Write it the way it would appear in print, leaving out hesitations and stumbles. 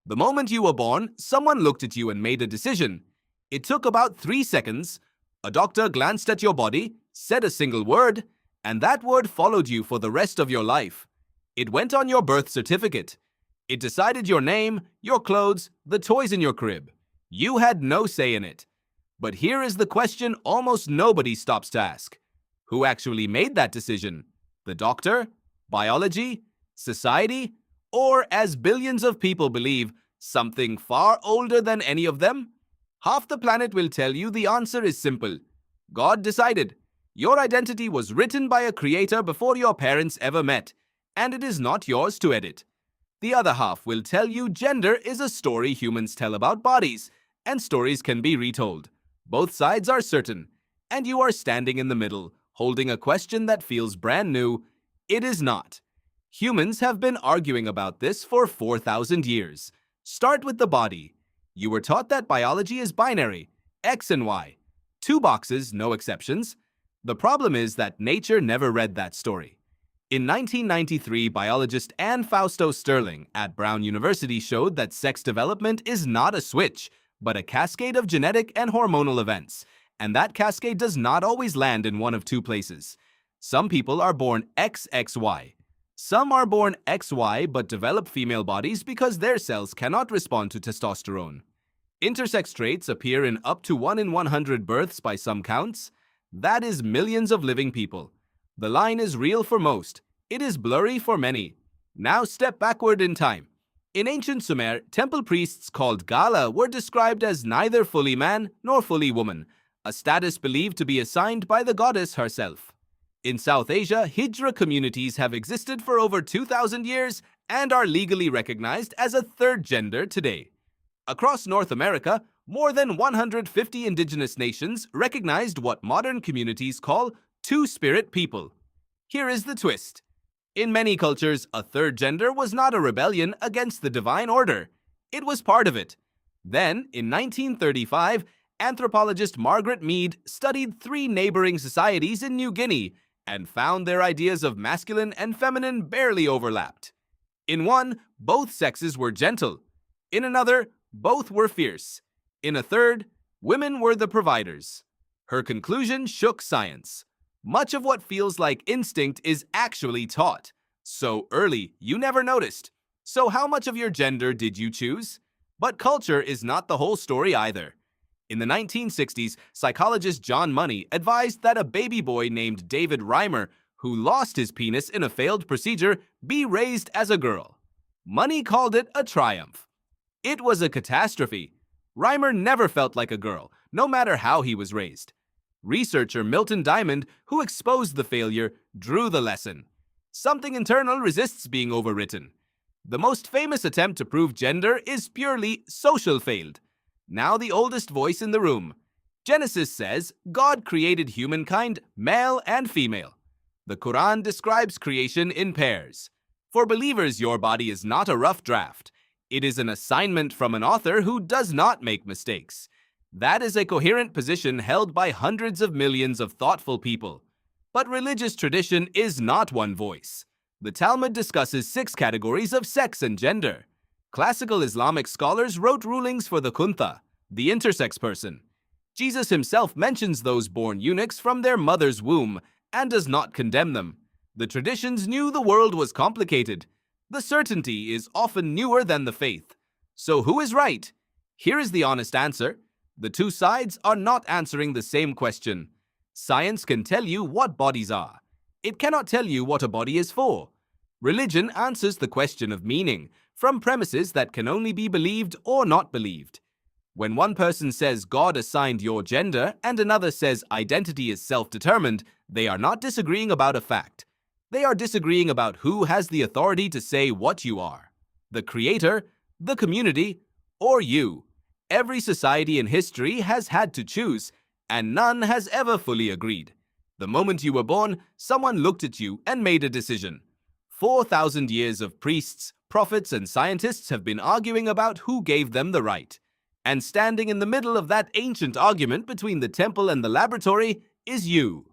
The moment you were born, someone looked at you and made a decision. It took about 3 seconds. A doctor glanced at your body, said a single word, and that word followed you for the rest of your life. It went on your birth certificate. It decided your name, your clothes, the toys in your crib. You had no say in it. But here is the question almost nobody stops to ask. Who actually made that decision? The doctor? Biology? Society? Or, as billions of people believe, something far older than any of them? Half the planet will tell you the answer is simple. God decided. Your identity was written by a creator before your parents ever met, and it is not yours to edit. The other half will tell you gender is a story humans tell about bodies, and stories can be retold. Both sides are certain, and you are standing in the middle, holding a question that feels brand new. It is not. Humans have been arguing about this for 4,000 years. Start with the body. You were taught that biology is binary, X and Y. 2 boxes, no exceptions. The problem is that nature never read that story. In 1993, biologist Anne Fausto Sterling at Brown University showed that sex development is not a switch, but a cascade of genetic and hormonal events, and that cascade does not always land in one of 2 places. Some people are born XXY. Some are born XY but develop female bodies because their cells cannot respond to testosterone. Intersex traits appear in up to 1 in 100 births by some counts. That is millions of living people. The line is real for most. It is blurry for many. Now step backward in time. In ancient Sumer, temple priests called Gala were described as neither fully man nor fully woman, a status believed to be assigned by the goddess herself. In South Asia, Hijra communities have existed for over 2,000 years and are legally recognized as a third gender today. Across North America, more than 150 indigenous nations recognized what modern communities call two-spirit people. Here is the twist. In many cultures, a third gender was not a rebellion against the divine order. It was part of it. Then, in 1935, anthropologist Margaret Mead studied 3 neighboring societies in New Guinea and found their ideas of masculine and feminine barely overlapped. In one, both sexes were gentle. In another, both were fierce. In a third, women were the providers. Her conclusion shook science. Much of what feels like instinct is actually taught. So early, you never noticed. So how much of your gender did you choose? But culture is not the whole story either. In the 1960s, psychologist John Money advised that a baby boy named David Reimer, who lost his penis in a failed procedure, be raised as a girl. Money called it a triumph. It was a catastrophe. Reimer never felt like a girl, no matter how he was raised. Researcher Milton Diamond, who exposed the failure, drew the lesson. Something internal resists being overwritten. The most famous attempt to prove gender is purely social failed. Now the oldest voice in the room. Genesis says God created humankind male and female. The Quran describes creation in pairs. For believers, your body is not a rough draft. It is an assignment from an author who does not make mistakes. That is a coherent position held by hundreds of millions of thoughtful people. But religious tradition is not one voice. The Talmud discusses 6 categories of sex and gender. Classical Islamic scholars wrote rulings for the kuntha, the intersex person. Jesus himself mentions those born eunuchs from their mother's womb and does not condemn them. The traditions knew the world was complicated. The certainty is often newer than the faith. So who is right? Here is the honest answer. The 2 sides are not answering the same question. Science can tell you what bodies are. It cannot tell you what a body is for. Religion answers the question of meaning from premises that can only be believed or not believed. When one person says God assigned your gender and another says identity is self-determined, they are not disagreeing about a fact. They are disagreeing about who has the authority to say what you are. The creator, the community, or you. Every society in history has had to choose, and none has ever fully agreed. The moment you were born, someone looked at you and made a decision. 4,000 years of priests, prophets, and scientists have been arguing about who gave them the right. And standing in the middle of that ancient argument between the temple and the laboratory is you.